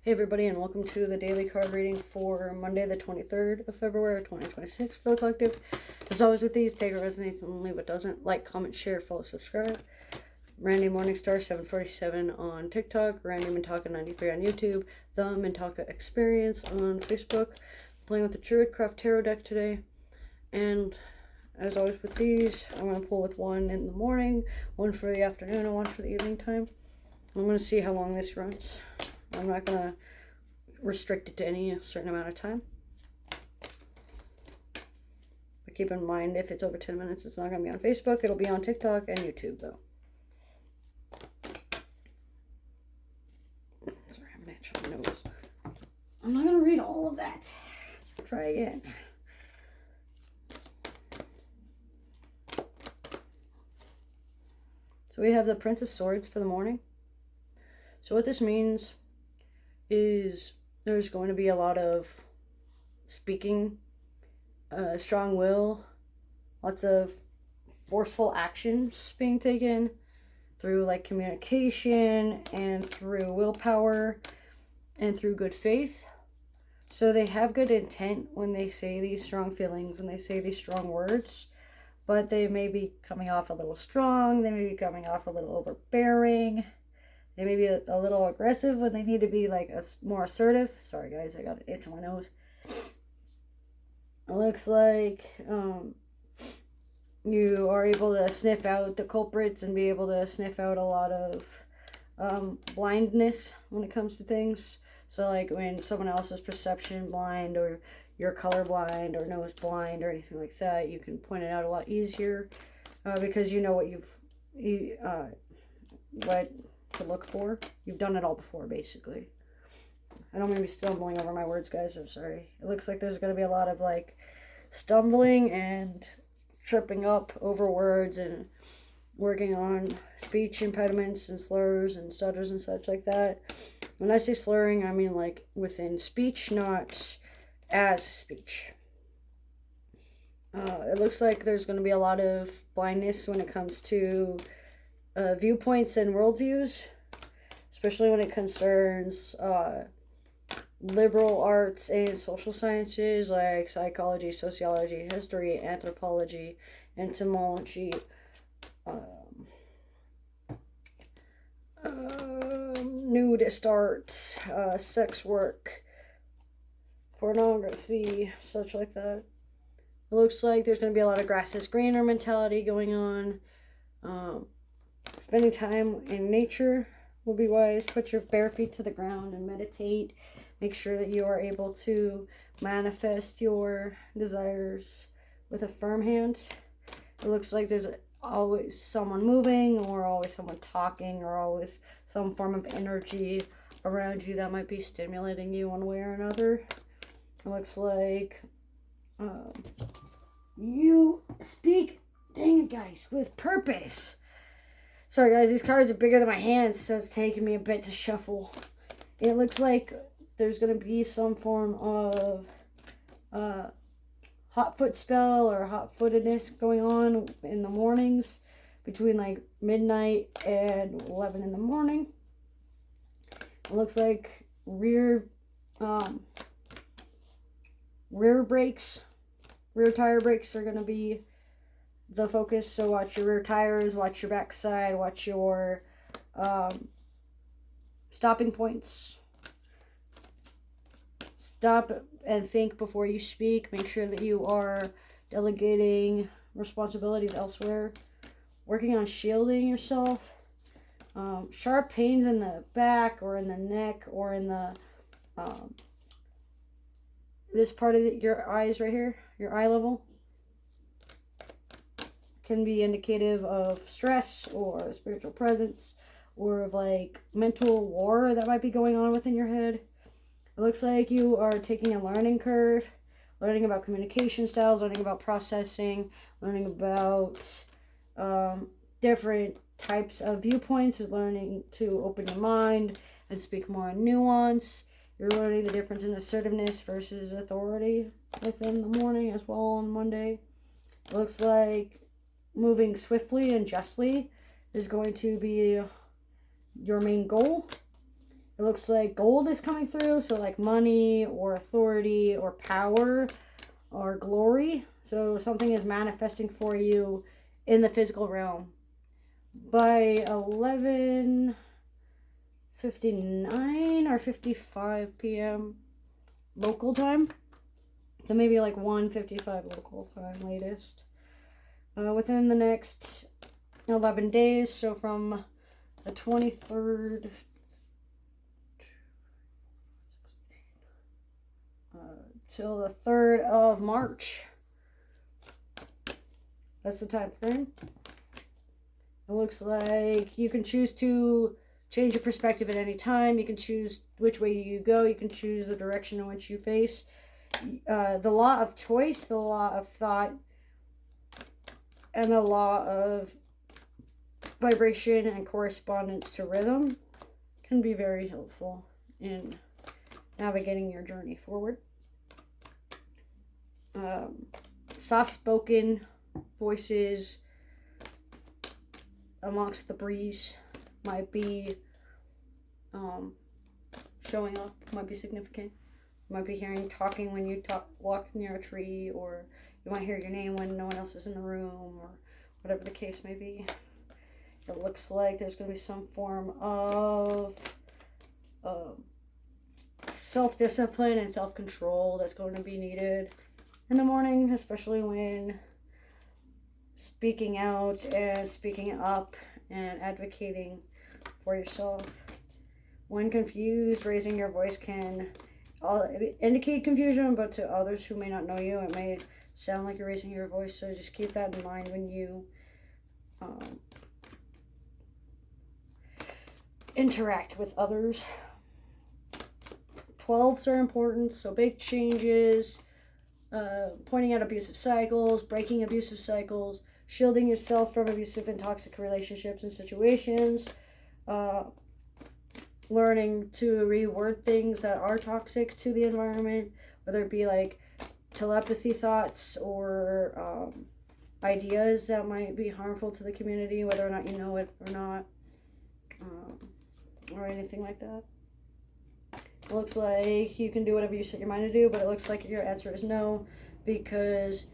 Hey everybody, and welcome to the daily card reading for Monday the 23rd of February 2026 for the collective. As always with these, take what resonates and leave what doesn't. Like, comment, share, follow, subscribe. Randy Morningstar 747 on TikTok, Randy Mintaka 93 on YouTube, The Mintaka Experience on Facebook. Playing with the Druidcraft Tarot deck today. And as always with these, I'm going to pull with one in the morning, one for the afternoon, and one for the evening time. I'm going to see how long this runs. I'm not going to restrict it to any certain amount of time. But keep in mind, if it's over 10 minutes, it's not going to be on Facebook. It'll be on TikTok and YouTube, though. Sorry, I have an itch on my nose. I'm not going to read all of that. Try again. So we have the Prince of Swords for the morning. So what this means is there's going to be a lot of speaking, strong will, lots of forceful actions being taken through like communication and through willpower and through good faith. So they have good intent when they say these strong feelings, when they say these strong words, but they may be coming off a little strong, they may be coming off a little overbearing. They may be a little aggressive when they need to be like more assertive. Sorry guys, I got an itch on my nose. It looks like you are able to sniff out the culprits and be able to sniff out a lot of blindness when it comes to things. So like when someone else's perception blind, or you're colorblind or nose blind or anything like that, you can point it out a lot easier because you know what what to look for. You've done it all before, basically. I don't mean to be stumbling over my words, guys. I'm sorry. It looks like there's going to be a lot of like stumbling and tripping up over words and working on speech impediments and slurs and stutters and such like that. When I say slurring, I mean like within speech, not as speech. It looks like there's going to be a lot of blindness when it comes to viewpoints and worldviews, especially when it concerns liberal arts and social sciences like psychology, sociology, history, anthropology, entomology, nudist art, sex work, pornography, such like that. It looks like there's going to be a lot of grass is greener mentality going on. Spending time in nature will be wise. Put your bare feet to the ground and meditate. Make sure that you are able to manifest your desires with a firm hand. It looks like there's always someone moving, or always someone talking, or always some form of energy around you that might be stimulating you one way or another. It looks like you speak, dang it guys, with purpose. Sorry guys, these cards are bigger than my hands, so it's taking me a bit to shuffle. It looks like there's going to be some form of hot foot spell or hot footedness going on in the mornings between like midnight and 11 in the morning. It looks like rear tire brakes are going to be the focus. So watch your rear tires, watch your backside, watch your stopping points. Stop and think before you speak. Make sure that you are delegating responsibilities elsewhere. Working on shielding yourself. Sharp pains in the back or in the neck or in the this part of your eyes right here, your eye level, can be indicative of stress or spiritual presence or of like mental war that might be going on within your head. It looks like you are taking a learning curve, learning about communication styles, learning about processing, learning about different types of viewpoints, learning to open your mind and speak more in nuance. You're learning the difference in assertiveness versus authority within the morning as well on Monday. It looks like moving swiftly and justly is going to be your main goal. It looks like gold is coming through, so like money or authority or power or glory. So something is manifesting for you in the physical realm. By 11:59 or 55 p.m. local time. So maybe like 1:55 local time latest. Within the next 11 days, so from the 23rd till the 3rd of March. That's the time frame. It looks like you can choose to change your perspective at any time. You can choose which way you go. You can choose the direction in which you face. The law of choice, the law of thought, and the law of vibration and correspondence to rhythm can be very helpful in navigating your journey forward. Soft-spoken voices amongst the breeze might be showing up, might be significant. You might be hearing talking when you walk near a tree, or you might hear your name when no one else is in the room, or whatever the case may be. It looks like there's going to be some form of self-discipline and self-control that's going to be needed in the morning, especially when speaking out and speaking up and advocating for yourself. When confused, raising your voice can indicate confusion, but to others who may not know you, it may sound like you're raising your voice, so just keep that in mind when you interact with others. 12s are important, so big changes, pointing out abusive cycles, breaking abusive cycles, shielding yourself from abusive and toxic relationships and situations, learning to reword things that are toxic to the environment, whether it be like telepathy thoughts or ideas that might be harmful to the community, whether or not you know it or not, or anything like that. It looks like you can do whatever you set your mind to do, but it looks like your answer is no, because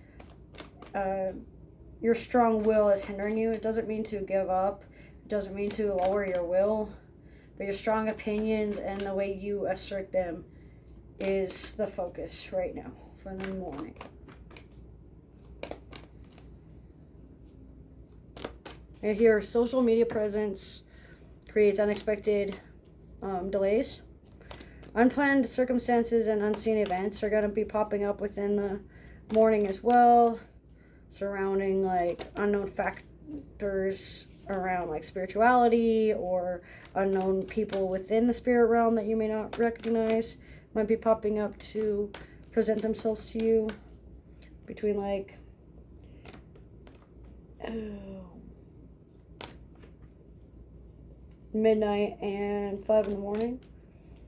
your strong will is hindering you. It doesn't mean to give up. It doesn't mean to lower your will. But your strong opinions and the way you assert them is the focus right now for the morning. And here, social media presence creates unexpected delays. Unplanned circumstances and unseen events are going to be popping up within the morning as well, surrounding like unknown factors around like spirituality, or unknown people within the spirit realm that you may not recognize might be popping up to present themselves to you between like midnight and 5 in the morning.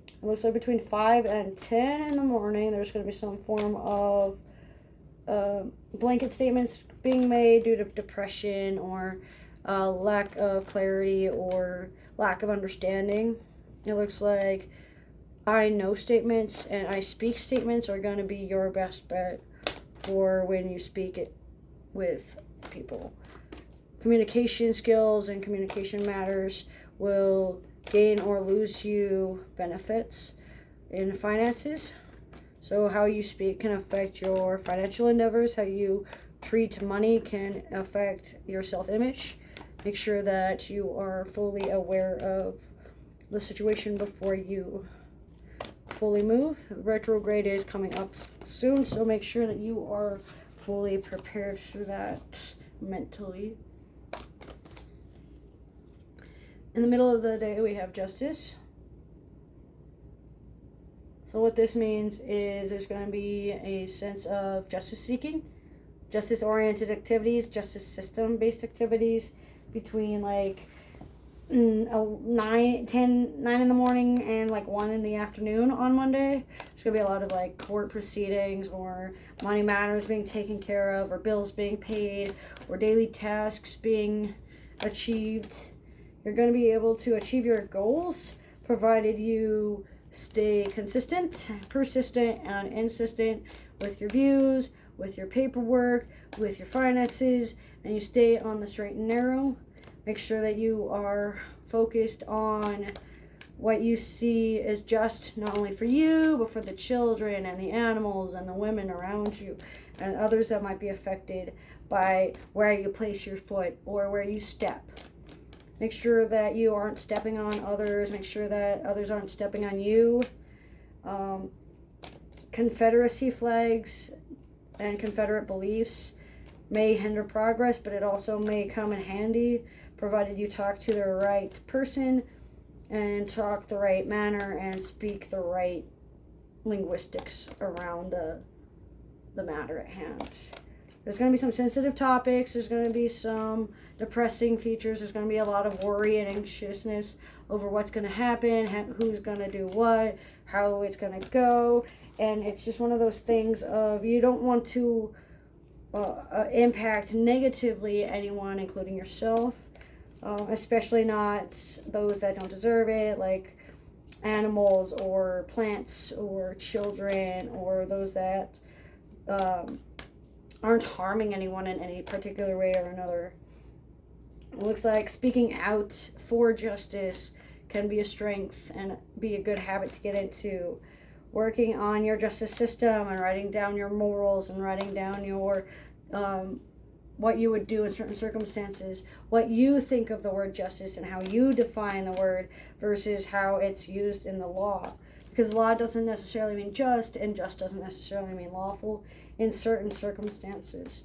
It looks like between 5 and 10 in the morning, there's going to be some form of blanket statements being made due to depression or lack of clarity or lack of understanding. It looks like I know statements and I speak statements are going to be your best bet for when you speak it with people. Communication skills and communication matters will gain or lose you benefits in finances. So how you speak can affect your financial endeavors. How you treat money can affect your self-image. Make sure that you are fully aware of the situation before you fully move. Retrograde is coming up soon, so make sure that you are fully prepared for that mentally. In the middle of the day, we have justice. So what this means is there's going to be a sense of justice seeking, justice-oriented activities, justice system-based activities between like 9 in the morning and like 1 in the afternoon on Monday. There's going to be a lot of like court proceedings or money matters being taken care of, or bills being paid, or daily tasks being achieved. You're going to be able to achieve your goals, provided you stay consistent, persistent, and insistent with your views, with your paperwork, with your finances, and you stay on the straight and narrow. Make sure that you are focused on what you see is just not only for you, but for the children and the animals and the women around you and others that might be affected by where you place your foot or where you step. Make sure that you aren't stepping on others. Make sure that others aren't stepping on you. Confederacy flags and Confederate beliefs may hinder progress, but it also may come in handy provided you talk to the right person and talk the right manner and speak the right linguistics around the matter at hand. There's going to be some sensitive topics. There's going to be some depressing features. There's going to be a lot of worry and anxiousness over what's going to happen, who's going to do what, how it's going to go. And it's just one of those things of you don't want to impact negatively anyone, including yourself, especially not those that don't deserve it, like animals or plants or children or those that aren't harming anyone in any particular way or another. It looks like speaking out for justice can be a strength and be a good habit to get into. Working on your justice system and writing down your morals and writing down your what you would do in certain circumstances, what you think of the word justice and how you define the word versus how it's used in the law. Because law doesn't necessarily mean just, and just doesn't necessarily mean lawful in certain circumstances.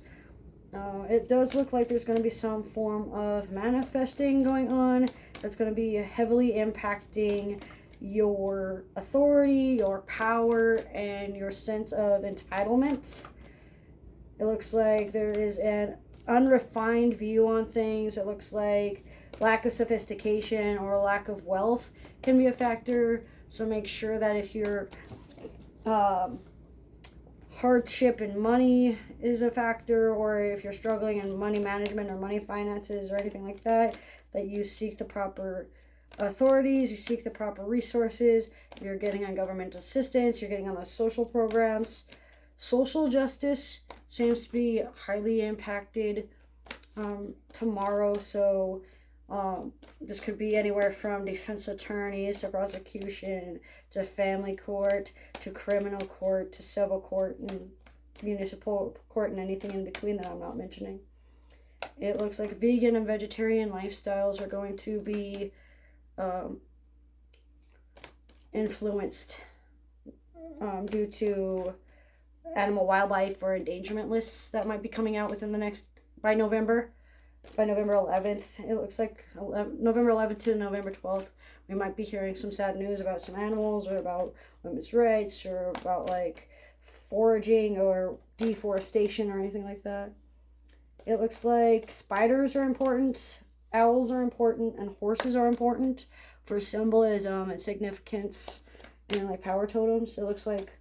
It does look like there's going to be some form of manifesting going on that's going to be heavily impacting your authority, your power, and your sense of entitlement. It looks like there is an unrefined view on things. It looks like lack of sophistication or lack of wealth can be a factor. So make sure that if your hardship in money is a factor, or if you're struggling in money management or money finances or anything like that, that you seek the proper authorities, you seek the proper resources, you're getting on government assistance, you're getting on those social programs. Social justice seems to be highly impacted tomorrow, so this could be anywhere from defense attorneys to prosecution to family court to criminal court to civil court and municipal court and anything in between that I'm not mentioning. It looks like vegan and vegetarian lifestyles are going to be influenced due to animal wildlife or endangerment lists that might be coming out within the next by November 11th. It looks like November 11th to November 12th we might be hearing some sad news about some animals or about women's rights or about like foraging or deforestation or anything like that. It looks like spiders are important, owls are important, and horses are important for symbolism and significance and like power totems. It looks like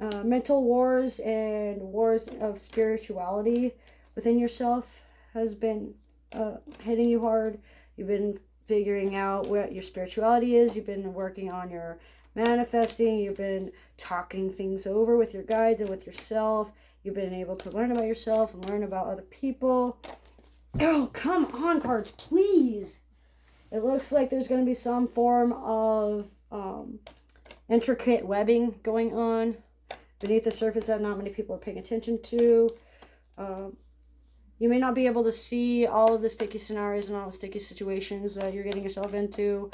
mental wars and wars of spirituality within yourself has been hitting you hard. You've been figuring out what your spirituality is. You've been working on your manifesting. You've been talking things over with your guides and with yourself. You've been able to learn about yourself and learn about other people. Oh, come on, cards, please. It looks like there's going to be some form of intricate webbing going on beneath the surface that not many people are paying attention to. You may not be able to see all of the sticky scenarios and all the sticky situations that you're getting yourself into,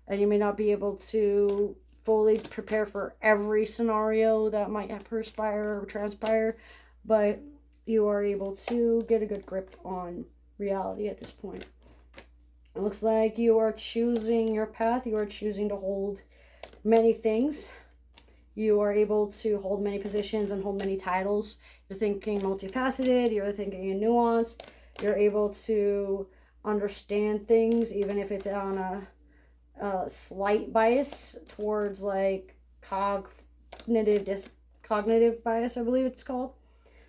and you may not be able to fully prepare for every scenario that might perspire or transpire, but you are able to get a good grip on reality at this point. It looks like you are choosing your path. You are choosing to hold many things. You are able to hold many positions and hold many titles. You're thinking multifaceted. You're thinking in nuance. You're able to understand things, even if it's on a slight bias towards like cognitive bias, I believe it's called.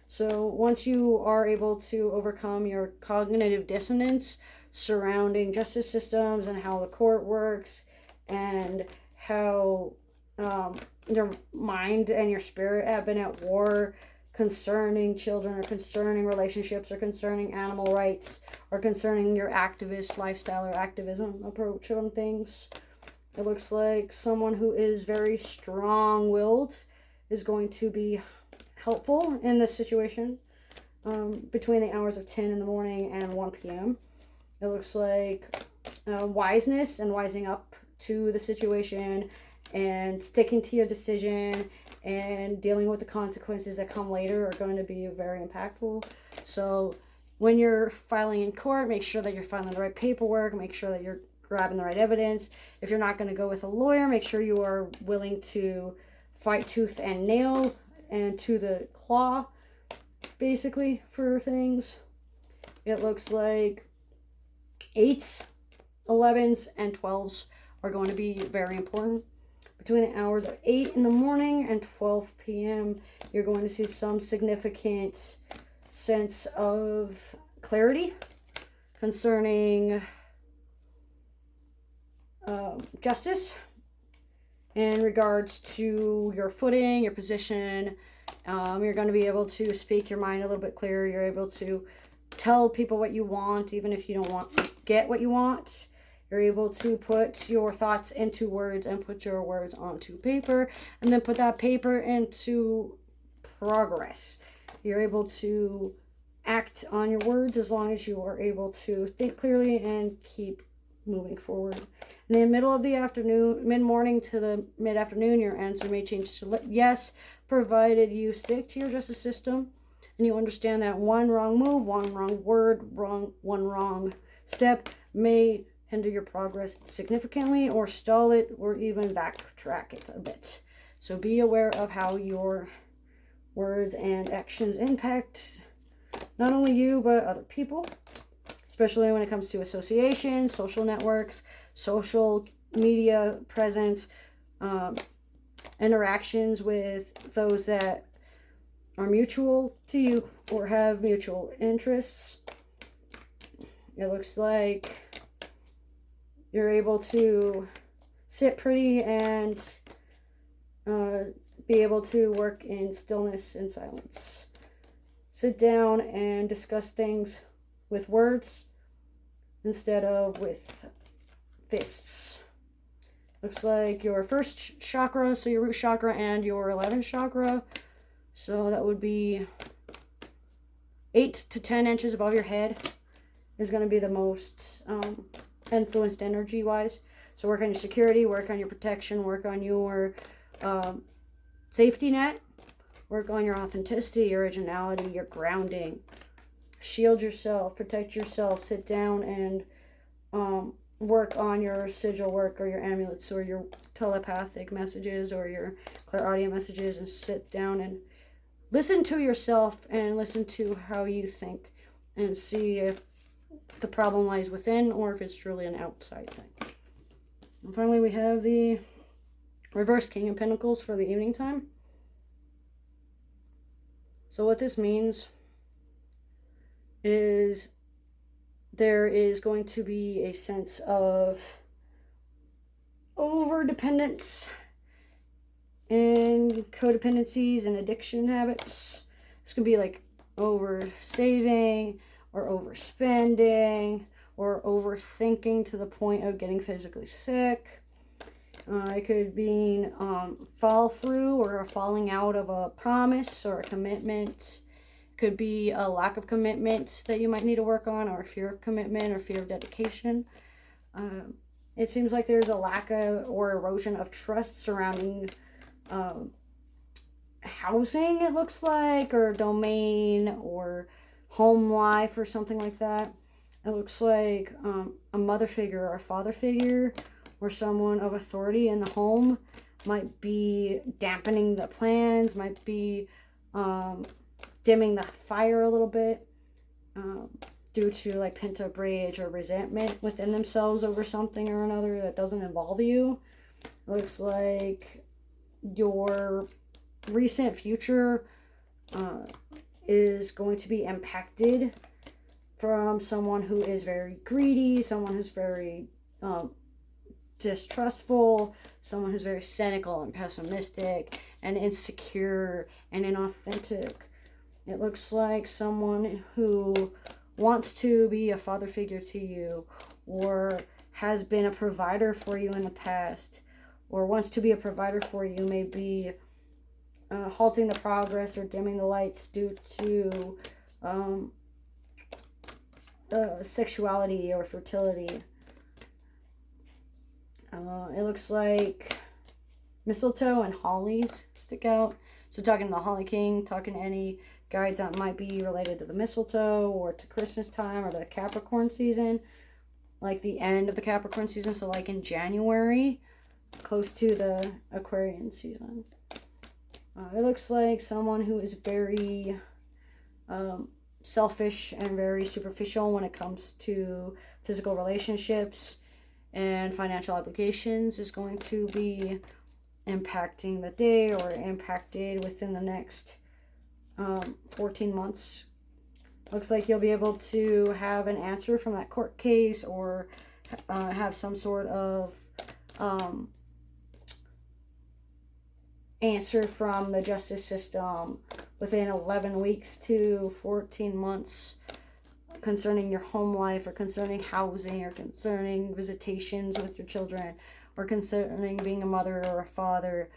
So once you are able to overcome your cognitive dissonance surrounding justice systems and how the court works and how your mind and your spirit have been at war concerning children, or concerning relationships, or concerning animal rights, or concerning your activist lifestyle or activism approach on things. It looks like someone who is very strong-willed is going to be helpful in this situation between the hours of 10 in the morning and 1 p.m. It looks like wiseness and wising up to the situation and sticking to your decision and dealing with the consequences that come later are going to be very impactful. So when you're filing in court, make sure that you're filing the right paperwork, make sure that you're grabbing the right evidence. If you're not going to go with a lawyer, make sure you are willing to fight tooth and nail and to the claw, basically, for things. It looks like 8s, 11s, and 12s are going to be very important. Between the hours of 8 in the morning and 12 p.m., you're going to see some significant sense of clarity concerning justice in regards to your footing, your position. You're going to be able to speak your mind a little bit clearer. You're able to tell people what you want, even if you don't get what you want. You're able to put your thoughts into words and put your words onto paper, and then put that paper into progress. You're able to act on your words as long as you are able to think clearly and keep moving forward. In the middle of the afternoon, mid-morning to the mid-afternoon, your answer may change to yes, provided you stick to your justice system and you understand that one wrong move, one wrong word, one wrong step may hinder your progress significantly, or stall it, or even backtrack it a bit. So be aware of how your words and actions impact not only you, but other people, especially when it comes to associations, social networks, social media presence, interactions with those that are mutual to you or have mutual interests. It looks like you're able to sit pretty and be able to work in stillness and silence. Sit down and discuss things with words instead of with fists. Looks like your first chakra, so your root chakra, and your 11th chakra, so that would be 8 to 10 inches above your head, is going to be the most influenced energy wise. So work on your security, work on your protection, work on your safety net, work on your authenticity, your originality, your grounding. Shield yourself, protect yourself, sit down and work on your sigil work, or your amulets, or your telepathic messages, or your clairaudient messages, and sit down and listen to yourself and listen to how you think and see if the problem lies within or if it's truly an outside thing. And finally, we have the reverse King of Pentacles for the evening time. So what this means is there is going to be a sense of over-dependence and codependencies and addiction habits. This could be like over-saving, or overspending, or overthinking to the point of getting physically sick. It could be fall through or a falling out of a promise or a commitment. It could be a lack of commitment that you might need to work on, or fear of commitment, or fear of dedication. It seems like there's a lack of or erosion of trust surrounding housing, it looks like, or domain, or home life, or something like that. It looks like a mother figure or a father figure or someone of authority in the home might be dampening the plans, might be dimming the fire a little bit due to like pent up rage or resentment within themselves over something or another that doesn't involve you. It looks like your recent future is going to be impacted from someone who is very greedy, someone who's very distrustful, someone who's very cynical and pessimistic and insecure and inauthentic. It looks like someone who wants to be a father figure to you, or has been a provider for you in the past, or wants to be a provider for you, may be halting the progress or dimming the lights due to sexuality or fertility. It looks like mistletoe and hollies stick out. So talking to the Holly King, talking to any guides that might be related to the mistletoe or to Christmas time or the Capricorn season, like the end of the Capricorn season, so like in January, close to the Aquarian season. It looks like someone who is very selfish and very superficial when it comes to physical relationships and financial obligations is going to be impacting the day or impacted within the next 14 months. Looks like you'll be able to have an answer from that court case, or have some sort of answer from the justice system within 11 weeks to 14 months concerning your home life, or concerning housing, or concerning visitations with your children, or concerning being a mother or a father,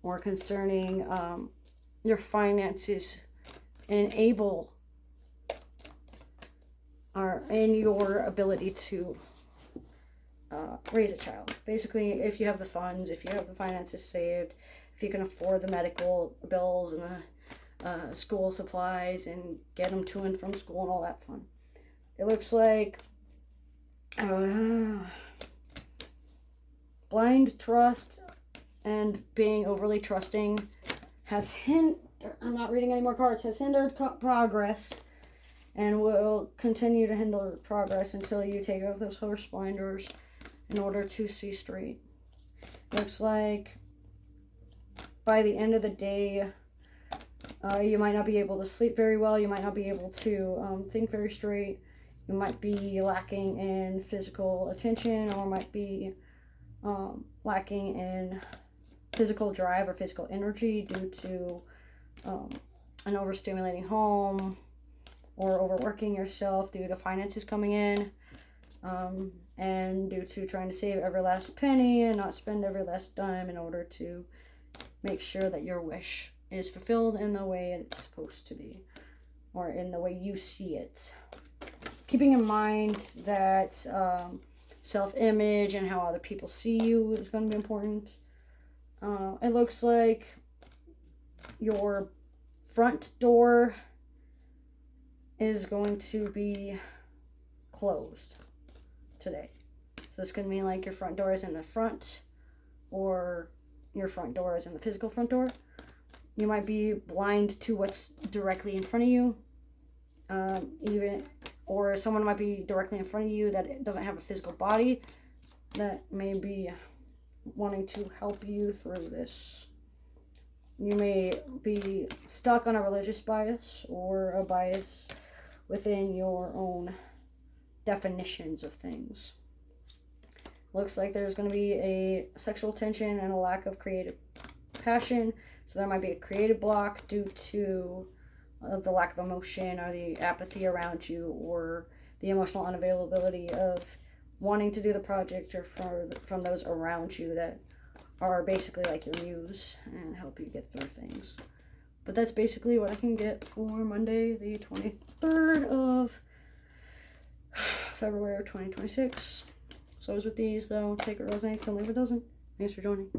or concerning your finances and in your ability to raise a child. Basically, if you have the funds, if you have the finances saved, if you can afford the medical bills and the school supplies and get them to and from school and all that fun. It looks like blind trust and being overly trusting has hindered, I'm not reading any more cards, has hindered progress and will continue to hinder progress until you take off those horse blinders in order to see straight. Looks like by the end of the day, you might not be able to sleep very well. You might not be able to think very straight. You might be lacking in physical attention, or might be lacking in physical drive or physical energy due to an overstimulating home, or overworking yourself due to finances coming in, and due to trying to save every last penny and not spend every last dime in order to make sure that your wish is fulfilled in the way it's supposed to be, or in the way you see it. Keeping in mind that self-image and how other people see you is going to be important. It looks like your front door is going to be closed today. So this could mean like your front door is in the front, or your front door is in the physical front door. You might be blind to what's directly in front of you, or someone might be directly in front of you that doesn't have a physical body that may be wanting to help you through this. You may be stuck on a religious bias, or a bias within your own definitions of things. Looks like there's going to be a sexual tension and a lack of creative passion. So there might be a creative block due to the lack of emotion, or the apathy around you, or the emotional unavailability of wanting to do the project, or from those around you that are basically like your muse and help you get through things. But that's basically what I can get for Monday, the 23rd of February 2026. So as with these, though, take it resonates and leave it doesn't. Thanks for joining.